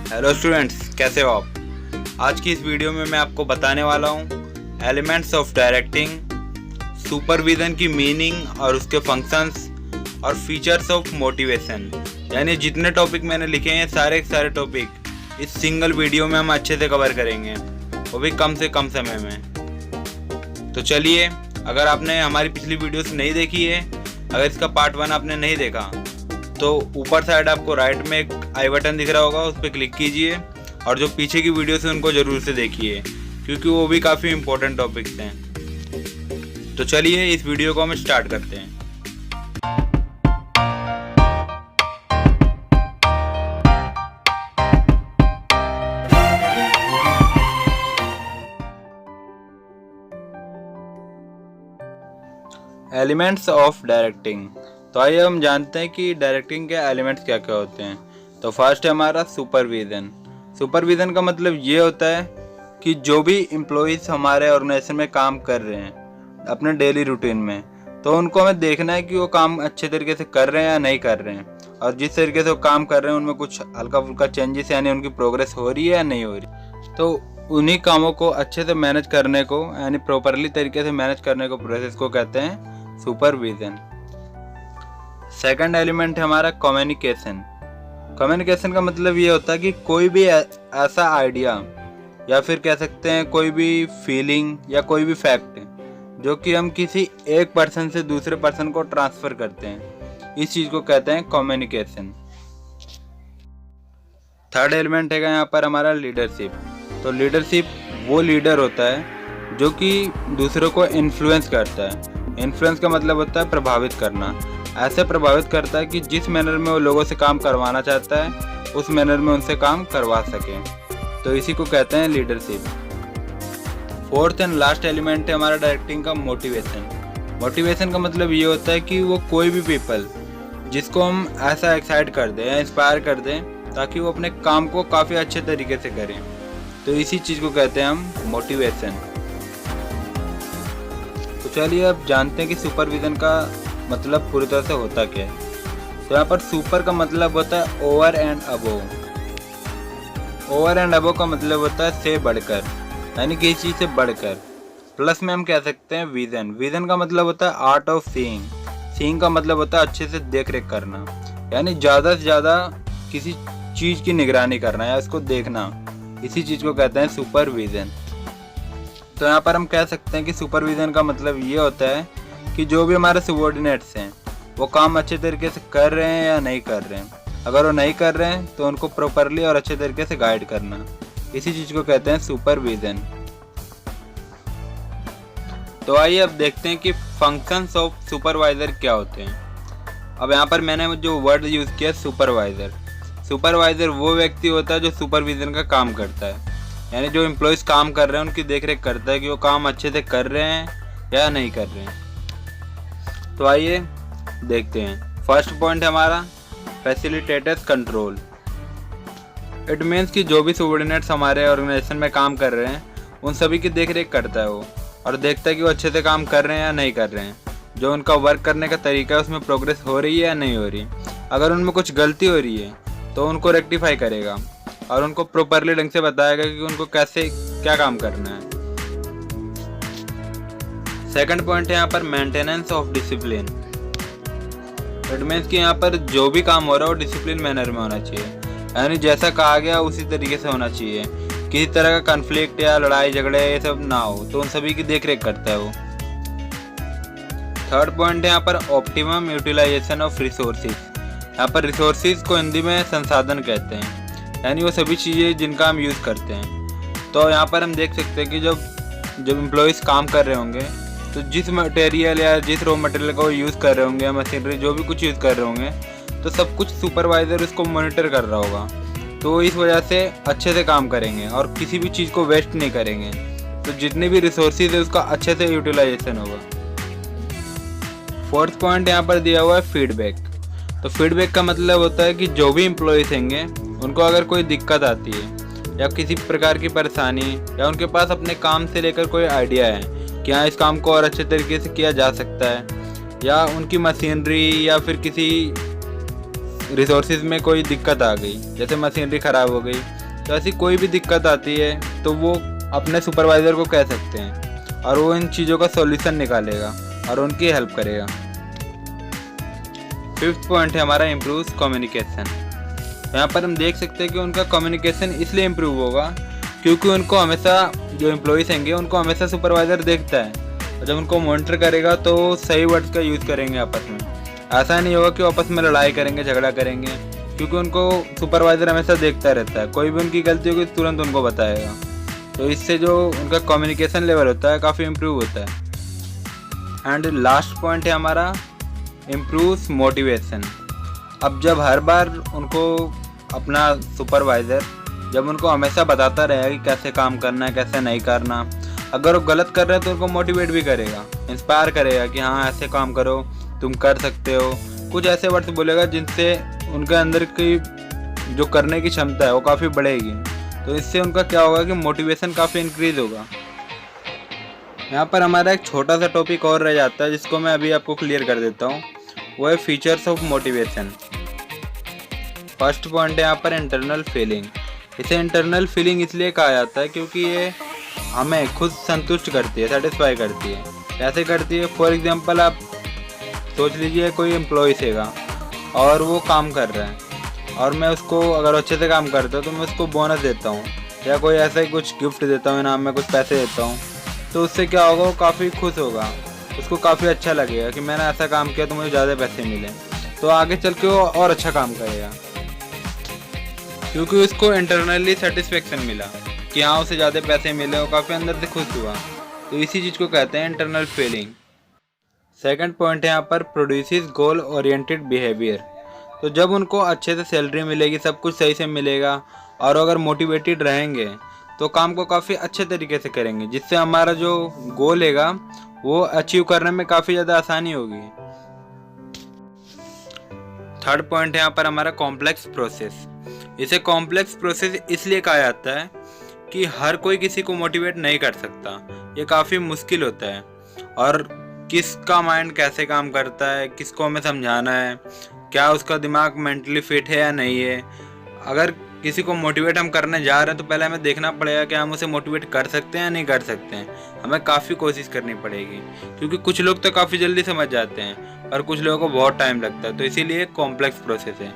Hello students, कैसे हो आप। आज की इस वीडियो में मैं आपको बताने वाला हूँ एलिमेंट्स ऑफ डायरेक्टिंग, सुपरविज़न की मीनिंग और उसके फंक्शंस और फीचर्स ऑफ मोटिवेशन। यानी जितने टॉपिक मैंने लिखे हैं सारे के सारे टॉपिक इस सिंगल वीडियो में हम अच्छे से कवर करेंगे, वो भी कम से कम समय में। तो चलिए, अगर आपने हमारी पिछली वीडियोस नहीं देखी है, अगर इसका पार्ट 1 आपने नहीं देखा तो ऊपर साइड आपको राइट में एक आई बटन दिख रहा होगा, उस पर क्लिक कीजिए और जो पीछे की वीडियोस हैं उनको ज़रूर से देखिए, क्योंकि वो भी काफ़ी इम्पोर्टेंट टॉपिक्स हैं। तो चलिए इस वीडियो को हम स्टार्ट करते हैं। Elements of directing. तो आइए हम जानते हैं कि डायरेक्टिंग के एलिमेंट्स क्या क्या होते हैं। तो फर्स्ट है हमारा सुपरविज़न। सुपरविज़न का मतलब ये होता है कि जो भी एम्प्लॉइज़ हमारे ऑर्गेनाइजेशन में काम कर रहे हैं अपने डेली रूटीन में, तो उनको हमें देखना है कि वो काम अच्छे तरीके से कर रहे हैं या नहीं कर रहे हैं, और जिस तरीके से वो काम कर रहे हैं उनमें कुछ हल्का फुल्का चेंजेस यानी उनकी प्रोग्रेस हो रही है या नहीं हो रही। तो उन्हीं कामों को अच्छे से मैनेज करने को, यानी प्रॉपरली तरीके से मैनेज करने को, प्रोसेस को कहते हैं सुपरविज़न। सेकंड एलिमेंट है हमारा कम्युनिकेशन। कम्युनिकेशन का मतलब ये होता है कि कोई भी ऐसा आइडिया या फिर कह सकते हैं कोई भी फीलिंग या कोई भी फैक्ट जो कि हम किसी एक पर्सन से दूसरे पर्सन को ट्रांसफ़र करते हैं, इस चीज़ को कहते हैं कम्युनिकेशन। थर्ड एलिमेंट है यहाँ पर हमारा लीडरशिप। तो लीडरशिप वो लीडर होता है जो कि दूसरों को इन्फ्लुएंस करता है। इन्फ्लुएंस का मतलब होता है प्रभावित करना। ऐसे प्रभावित करता है कि जिस मैनर में वो लोगों से काम करवाना चाहता है उस मैनर में उनसे काम करवा सके, तो इसी को कहते हैं leadership. Fourth and last element है हमारा डायरेक्टिंग का मोटिवेशन। मोटिवेशन का मतलब ये होता है कि वो कोई भी पीपल जिसको हम ऐसा एक्साइट कर दें या इंस्पायर कर दें ताकि वो अपने काम को काफ़ी अच्छे तरीके से करें, तो इसी चीज़ को कहते हैं हम मोटिवेशन। तो चलिए अब जानते हैं कि सुपरविज़न का मतलब पूरी तरह से होता क्या है। तो यहाँ पर सुपर का मतलब होता है over and above. Over and above का मतलब होता है से बढ़कर, यानी किसी चीज़ से बढ़कर। प्लस में हम कह सकते हैं विज़न। विज़न का मतलब होता है आर्ट ऑफ सीइंग। सीइंग का मतलब होता है अच्छे से देख रेख करना, यानी ज़्यादा से ज़्यादा किसी चीज़ की निगरानी करना या उसको देखना, इसी चीज़ को कहते हैं सुपरविज़न। तो यहाँ पर हम कह सकते हैं कि सुपरविज़न का मतलब ये होता है कि जो भी हमारे सबऑर्डिनेट्स हैं वो काम अच्छे तरीके से कर रहे हैं या नहीं कर रहे हैं। अगर वो नहीं कर रहे हैं तो उनको प्रॉपरली और अच्छे तरीके से गाइड करना, इसी चीज़ को कहते हैं सुपरविज़न। तो आइए अब देखते हैं कि फंक्शंस ऑफ सुपरवाइज़र क्या होते हैं। अब यहाँ पर मैंने जो वर्ड यूज़ किया सुपरवाइज़र। सुपरवाइज़र वो व्यक्ति होता है जो सुपरविज़न का काम करता है, यानी जो एम्प्लॉयज़ काम कर रहे हैं उनकी देखरेख करता है कि वो काम अच्छे से कर रहे हैं या नहीं कर रहे हैं। तो आइए देखते हैं। फर्स्ट पॉइंट है हमारा फैसिलिटेटर्स कंट्रोल। इट मीन्स कि जो भी सबऑर्डिनेट्स हमारे ऑर्गेनाइजेशन में काम कर रहे हैं उन सभी की देखरेख करता है वो, और देखता है कि वो अच्छे से काम कर रहे हैं या नहीं कर रहे हैं। जो उनका वर्क करने का तरीका है उसमें प्रोग्रेस हो रही है या नहीं हो रही। अगर उनमें कुछ गलती हो रही है तो उनको रेक्टिफाई करेगा और उनको प्रॉपरली ढंग से बताएगा कि उनको कैसे क्या काम करना है। सेकंड पॉइंट है यहाँ पर maintenance of discipline. It means कि यहाँ पर जो भी काम हो रहा है वो डिसिप्लिन मैनर में होना चाहिए, यानी जैसा कहा गया उसी तरीके से होना चाहिए। किसी तरह का कॉन्फ्लिक्ट या लड़ाई झगड़े ये सब ना हो, तो उन सभी की देखरेख करता है वो। थर्ड पॉइंट है यहाँ पर ऑप्टिमम यूटिलाइजेशन ऑफ रिसोर्सेज। यहाँ पर रिसोर्सेज को हिंदी में संसाधन कहते हैं, यानी वो सभी चीज़ें जिनका हम यूज़ करते हैं। तो यहाँ पर हम देख सकते हैं कि जब एम्प्लॉयज़ काम कर रहे होंगे तो जिस मटेरियल या जिस रॉ मटेरियल को यूज़ कर रहे होंगे या मशीनरी जो भी कुछ यूज़ कर रहे होंगे, तो सब कुछ सुपरवाइज़र उसको मॉनिटर कर रहा होगा, तो इस वजह से अच्छे से काम करेंगे और किसी भी चीज़ को वेस्ट नहीं करेंगे। तो जितनी भी रिसोर्सेज है उसका अच्छे से यूटिलाइजेशन होगा। फोर्थ पॉइंट यहाँ पर दिया हुआ है फीडबैक। तो फीडबैक का मतलब होता है कि जो भी एम्प्लॉयज़ होंगे उनको अगर कोई दिक्कत आती है या किसी प्रकार की परेशानी, या उनके पास अपने काम से लेकर कोई आइडिया है कि हाँ इस काम को और अच्छे तरीके से किया जा सकता है, या उनकी मशीनरी या फिर किसी रिसोर्सेज में कोई दिक्कत आ गई, जैसे मशीनरी ख़राब हो गई तो ऐसी कोई भी दिक्कत आती है तो वो अपने सुपरवाइज़र को कह सकते हैं और वो इन चीज़ों का सॉल्यूशन निकालेगा और उनकी हेल्प करेगा। फिफ्थ पॉइंट है हमारा इम्प्रूव कम्युनिकेशन। यहाँ पर हम देख सकते हैं कि उनका कम्युनिकेशन इसलिए इम्प्रूव होगा क्योंकि उनको हमेशा, जो एम्प्लॉयज़ होंगे उनको हमेशा सुपरवाइज़र देखता है और जब उनको मॉनिटर करेगा तो सही वर्ड्स का यूज़ करेंगे आपस में। ऐसा नहीं होगा कि वो आपस में लड़ाई करेंगे, झगड़ा करेंगे, क्योंकि उनको सुपरवाइज़र हमेशा देखता रहता है। कोई भी उनकी गलती होगी तुरंत उनको बताएगा। तो इससे जो उनका कम्युनिकेशन लेवल होता है काफ़ी इम्प्रूव होता है। एंड लास्ट पॉइंट है हमारा इम्प्रूव मोटिवेशन। अब जब हर बार उनको अपना सुपरवाइज़र जब उनको हमेशा बताता रहेगा कि कैसे काम करना है, कैसे नहीं करना, अगर वो गलत कर रहे हैं तो उनको मोटिवेट भी करेगा, इंस्पायर करेगा कि हाँ ऐसे काम करो, तुम कर सकते हो। कुछ ऐसे वर्ड्स बोलेगा जिनसे उनके अंदर की जो करने की क्षमता है वो काफ़ी बढ़ेगी। तो इससे उनका क्या होगा कि मोटिवेशन काफ़ी इंक्रीज़ होगा। यहाँ पर हमारा एक छोटा सा टॉपिक और रह जाता है जिसको मैं अभी आपको क्लियर कर देता हूँ, वो है features of motivation. First point है यहाँ पर इंटरनल फीलिंग। इसे इंटरनल फीलिंग इसलिए कहा जाता है क्योंकि ये हमें खुद संतुष्ट करती है, सेटिस्फाई करती है। कैसे करती है? फॉर एग्जांपल आप सोच लीजिए कोई एम्प्लॉय सेगा और वो काम कर रहा है और मैं उसको अगर अच्छे से काम करता हूँ तो मैं उसको बोनस देता हूँ या कोई ऐसा ही कुछ गिफ्ट देता हूँ, इनाम में कुछ पैसे देता हूँ, तो उससे क्या होगा, वो काफ़ी खुश होगा, उसको काफ़ी अच्छा लगेगा कि मैंने ऐसा काम किया तो मुझे ज़्यादा पैसे मिले। तो आगे चल के वो और अच्छा काम करेगा क्योंकि उसको इंटरनली सेटिस्फेक्शन मिला कि हाँ उसे ज़्यादा पैसे मिले, वो काफ़ी अंदर से खुश हुआ। तो इसी चीज़ को कहते हैं इंटरनल फीलिंग। सेकंड पॉइंट है यहाँ पर प्रोड्यूसेस गोल ओरिएंटेड बिहेवियर। तो जब उनको अच्छे से सैलरी मिलेगी, सब कुछ सही से मिलेगा और अगर मोटिवेटेड रहेंगे तो काम को काफ़ी अच्छे तरीके से करेंगे, जिससे हमारा जो गोल हैगा वो अचीव करने में काफ़ी ज़्यादा आसानी होगी। थर्ड पॉइंट है यहाँ पर हमारा कॉम्प्लेक्स प्रोसेस। इसे कॉम्प्लेक्स प्रोसेस इसलिए कहा जाता है कि हर कोई किसी को मोटिवेट नहीं कर सकता, ये काफ़ी मुश्किल होता है। और किसका माइंड कैसे काम करता है, किसको हमें समझाना है, क्या उसका दिमाग मेंटली फिट है या नहीं है। अगर किसी को मोटिवेट हम करने जा रहे हैं तो पहले हमें देखना पड़ेगा कि हम उसे मोटिवेट कर सकते हैं या नहीं कर सकते हैं। हमें काफ़ी कोशिश करनी पड़ेगी क्योंकि कुछ लोग तो काफ़ी जल्दी समझ जाते हैं पर कुछ लोगों को बहुत टाइम लगता है। तो इसीलिए कॉम्प्लेक्स प्रोसेस है।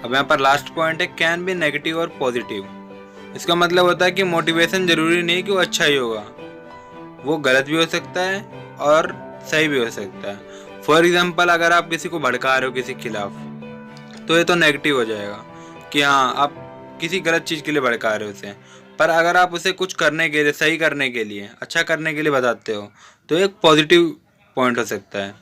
अब यहाँ पर लास्ट पॉइंट है कैन बी नेगेटिव और पॉजिटिव। इसका मतलब होता है कि मोटिवेशन ज़रूरी नहीं कि वो अच्छा ही होगा, वो गलत भी हो सकता है और सही भी हो सकता है। फॉर एग्जांपल अगर आप किसी को भड़का रहे हो किसी के खिलाफ तो ये तो नेगेटिव हो जाएगा कि हाँ आप किसी गलत चीज़ के लिए भड़का रहे हो उसे। पर अगर आप उसे कुछ करने के लिए, सही करने के लिए, अच्छा करने के लिए बताते हो तो एक पॉजिटिव पॉइंट हो सकता है।